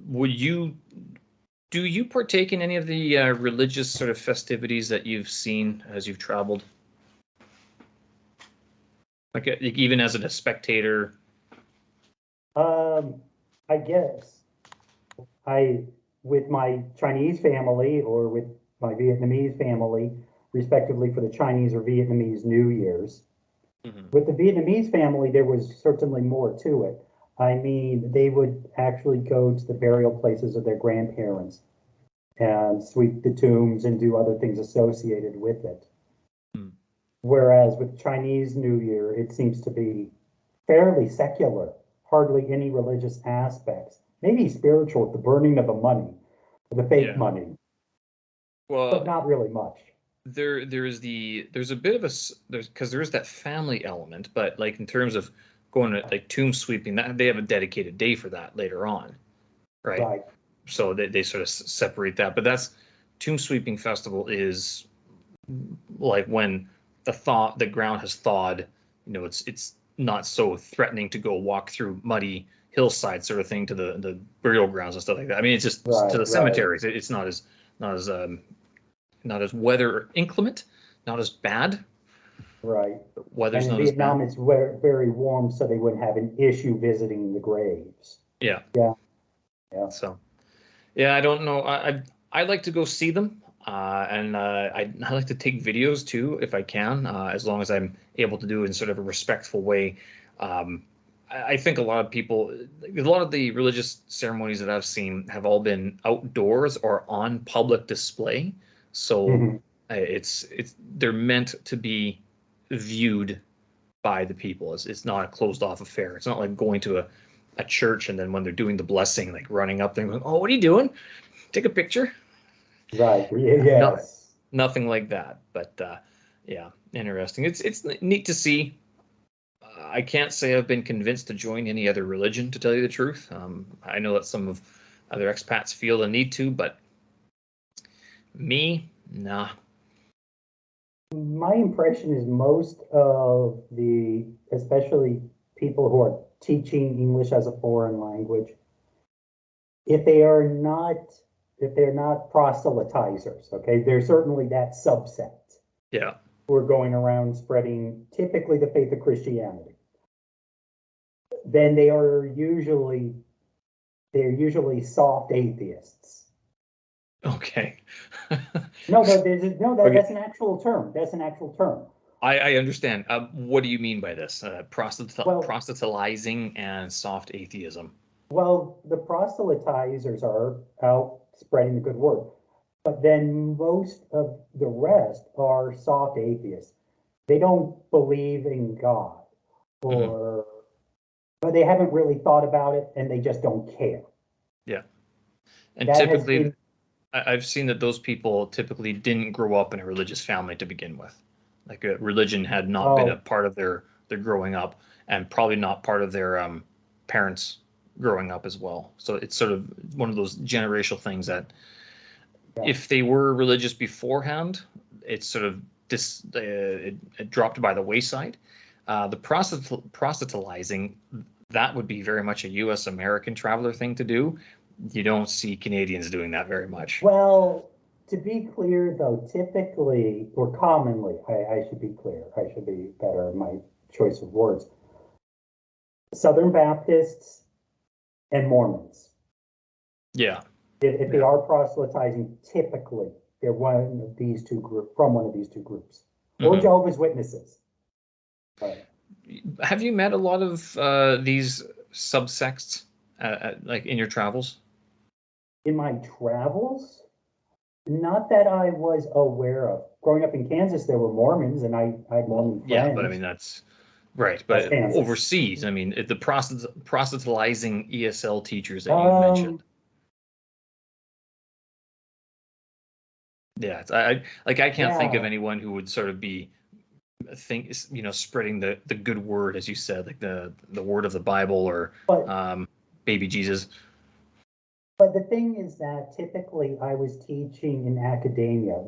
would you do you partake in any of the religious sort of festivities that you've seen as you've traveled? Like even as a spectator? I guess with my Chinese family or with my Vietnamese family, respectively, for the Chinese or Vietnamese New Year's. Mm-hmm. With the Vietnamese family, there was certainly more to it. I mean, they would actually go to the burial places of their grandparents and sweep the tombs and do other things associated with it. Mm. Whereas with Chinese New Year, it seems to be fairly secular, hardly any religious aspects, maybe spiritual, the burning of the money, the fake money, but Well, not really much. there's a bit of because there is that family element, but like in terms of going to like tomb sweeping, that they have a dedicated day for that later on, right? Right. So they sort of separate that. But that's tomb sweeping festival is like when the ground has thawed, it's not so threatening to go walk through muddy hillside sort of thing to the burial grounds and stuff like that. I mean, it's just to Right, the right, cemeteries. It's not as not as weather inclement, not as bad. right. The weather's And in not as bad. Vietnam, it's very warm, so they wouldn't have an issue visiting the graves. Yeah. Yeah, yeah. So yeah, I don't know. I like to go see them, and I like to take videos too if I can, as long as I'm able to do it in sort of a respectful way. I think a lot of people, a lot of the religious ceremonies that I've seen have all been outdoors or on public display. So Mhm. it's they're meant to be viewed by the people. It's not a closed off affair. It's not like going to a church and then when they're doing the blessing, like running up there and going, "Oh, what are you doing? Take a picture." Right, No, yes. nothing like that. But yeah, interesting. It's neat to see. I can't say I've been convinced to join any other religion, to tell you the truth. I know that some of other expats feel the need to, but me, nah. My impression is most of the, especially people who are teaching English as a foreign language, if they are not, if they're not proselytizers, okay, there's certainly that subset Yeah. who are going around spreading typically the faith of Christianity. Then they're usually soft atheists. Okay. No, no, Okay. that's an actual term. That's an actual term. I understand. What do you mean by this? Well, Proselytizing and soft atheism. Well, the proselytizers are out spreading the good word, but then most of the rest are soft atheists. They don't believe in God, Hmm. or but they haven't really thought about it, and they just don't care. Yeah. And That has typically, been I've seen that those people typically didn't grow up in a religious family to begin with. Like religion had not been a oh part of their growing up, and probably not part of their parents growing up as well. So it's sort of one of those generational things that yeah. if they were religious beforehand, it's sort of it dropped by the wayside. The proselytizing, that would be very much a U.S. American traveler thing to do. You don't see Canadians doing that very much. Well, to be clear though, typically or commonly, I should be clear. I should be better in my choice of words. Southern Baptists and Mormons. Yeah, If they yeah. are proselytizing, typically they're one of these two groups from one of these two groups, or Hmm. Jehovah's Witnesses. But Have you met a lot of these subsects, like in your travels? in my travels, not that I was aware of. Growing up in Kansas, there were Mormons, and I had Well, Mormon yeah, but I mean friends. that's right. That's But Kansas. overseas, I mean, the proselytizing ESL teachers that you've Um, mentioned. Yeah, like I can't think of yeah, anyone who would sort of be spreading the good word, as you said, like the word of the Bible or but um, baby Jesus. but the thing is that typically I was teaching in academia,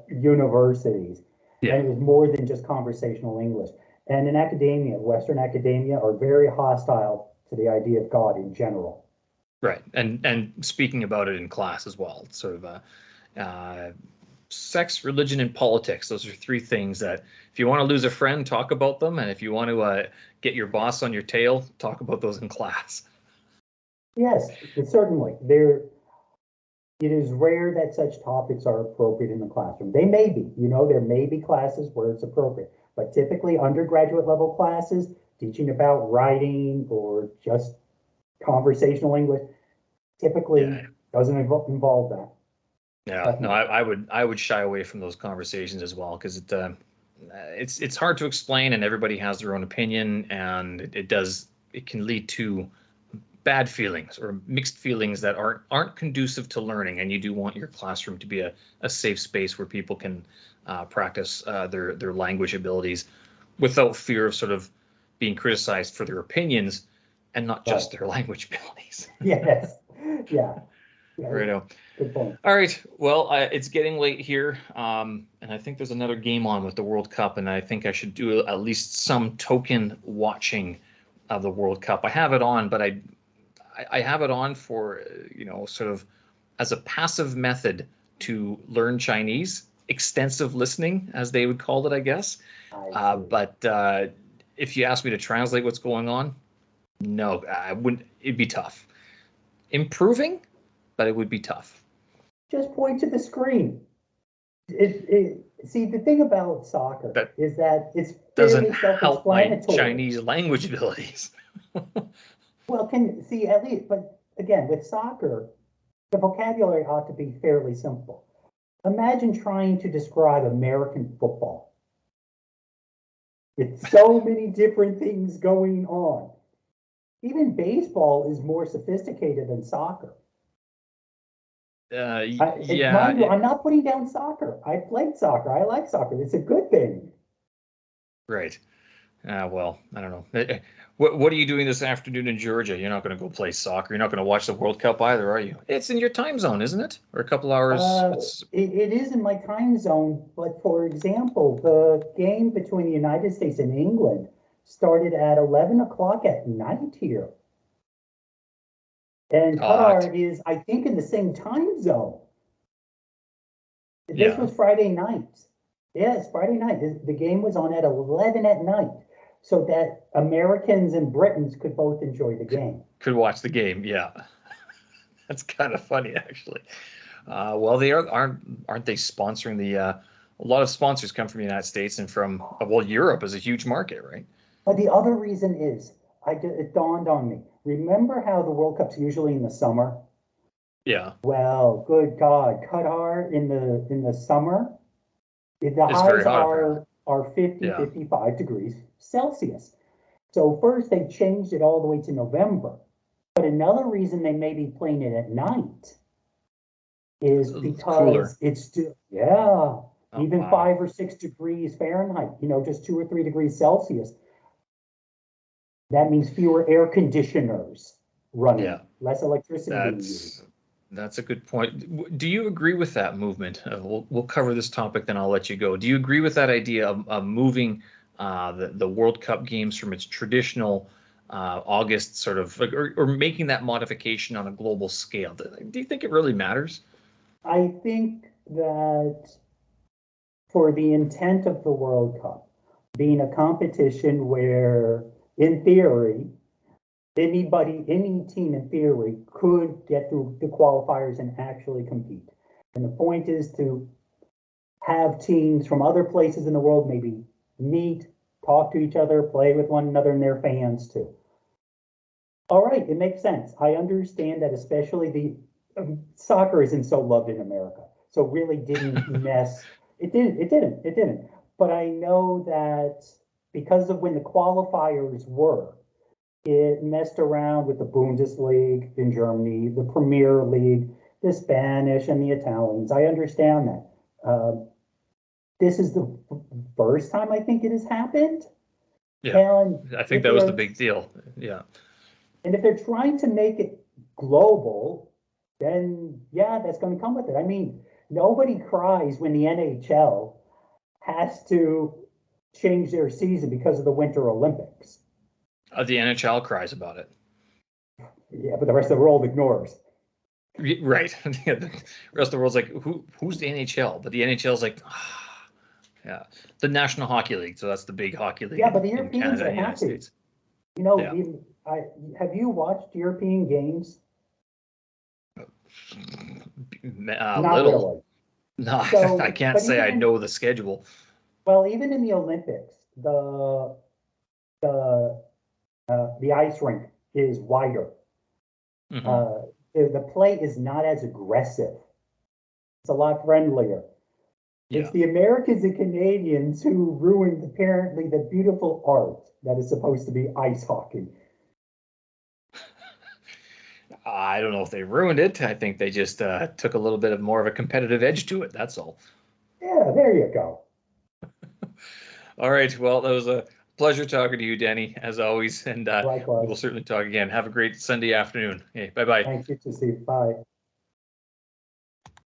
universities, Yeah. and it was more than just conversational English. And in academia, Western academia are very hostile to the idea of God in general. Right. And speaking about it in class as well, sort of sex, religion, and politics. Those are three things that if you want to lose a friend, talk about them, and if you want to get your boss on your tail, talk about those in class. Yes, certainly. There, it is rare that such topics are appropriate in the classroom. They may be, there may be classes where it's appropriate, but typically undergraduate level classes, teaching about writing or just conversational English, typically Yeah. doesn't involve that. Yeah, no, Definitely. I would shy away from those conversations as well because it's hard to explain and everybody has their own opinion and it can lead to bad feelings or mixed feelings that aren't conducive to learning. And you do want your classroom to be a safe space where people can practice their language abilities without fear of sort of being criticized for their opinions and not Right. just their language abilities. Yes. Yeah. Yeah. Right. Good point. All right. Well, it's getting late here, and I think there's another game on with the World Cup, and I think I should do at least some token watching of the World Cup. I have it on, but I have it on for sort of as a passive method to learn Chinese, extensive listening, as they would call it, I guess. I see. But if you ask me to translate what's going on, no, I wouldn't. It'd be tough. Improving, but it would be tough. Just point to the screen. See, the thing about soccer That is that it's doesn't fairly help my self-explanatory. Chinese language abilities. Well, can see at least, but again, with soccer, the vocabulary ought to be fairly simple. Imagine trying to describe American football. It's so many different things going on. Even baseball is more sophisticated than soccer. Yeah, Mind you, I'm not putting down soccer. I played soccer. I like soccer. It's a good thing. right. Well, I don't know. What are you doing this afternoon in Georgia? You're not going to go play soccer. You're not going to watch the World Cup either, are you? It's in your time zone, isn't it? Or a couple hours. It's It is in my time zone, but for example, the game between the United States and England started at 11 o'clock at night here. And uh, Qatar is, I think, in the same time zone. This yeah. was Friday night. Yes, Friday night. The game was on at 11 at night so that Americans and Britons could both enjoy the game. Could watch the game. Yeah, that's kind of funny actually. Well, they aren't they sponsoring the? A lot of sponsors come from the United States and from well, Europe is a huge market, right? But the other reason is, it dawned on me. Remember how the World Cup's usually in the summer? Yeah, Well, good God, Qatar in the summer, the it's very highs hot apparently. are 50, Yeah. 55 degrees Celsius. So first they changed it all the way to November. But another reason they may be playing it at night is Cooler. because it's still, yeah, Oh, even wow. 5 or 6 degrees Fahrenheit, just 2 or 3 degrees Celsius. That means fewer air conditioners Yeah, running, less electricity being used. that's that's a good point. Do you agree with that movement? We'll cover this topic, then I'll let you go. Do you agree with that idea of moving the World Cup games from its traditional August sort of, or making that modification on a global scale? Do you think it really matters? I think that for the intent of the World Cup being a competition where, in theory, any team in theory could get through the qualifiers and actually compete. And the point is to have teams from other places in the world maybe meet, talk to each other, play with one another and their fans too. All right, it makes sense. I understand that, especially the soccer isn't so loved in America, so it really didn't mess. It didn't. But I know that because of when the qualifiers were, it messed around with the Bundesliga in Germany, the Premier League, the Spanish, and the Italians. I understand that. This is the first time I think it has happened, Yeah, and I think if that they was the are big deal. Yeah. And if they're trying to make it global, then yeah, that's going to come with it. I mean, nobody cries when the NHL has to change their season because of the Winter Olympics. The NHL cries about it. Yeah, but the rest of the world ignores. Right. Yeah, the rest of the world's like, who's the NHL? But the NHL's like, yeah, the National Hockey League. So that's the big hockey league Yeah, but the in Europeans Canada are and the United happy. States. You know, Yeah. have you watched European games? Not Little. really. No, I So, can't but say I know the schedule. well, even in the Olympics, the the ice rink is wider. Hmm. Uh, the play is not as aggressive. It's a lot friendlier. It's Yeah. the Americans and Canadians who ruined apparently the beautiful art that is supposed to be ice hockey. I don't know if they ruined it. I think they just took a little bit of more of a competitive edge to it. That's all. Yeah, there you go. All right. Well, that was a pleasure talking to you, Denny, as always. And we will Likewise. certainly talk again. Have a great Sunday afternoon. Okay. Bye bye. Thanks, you too, Steve. Bye.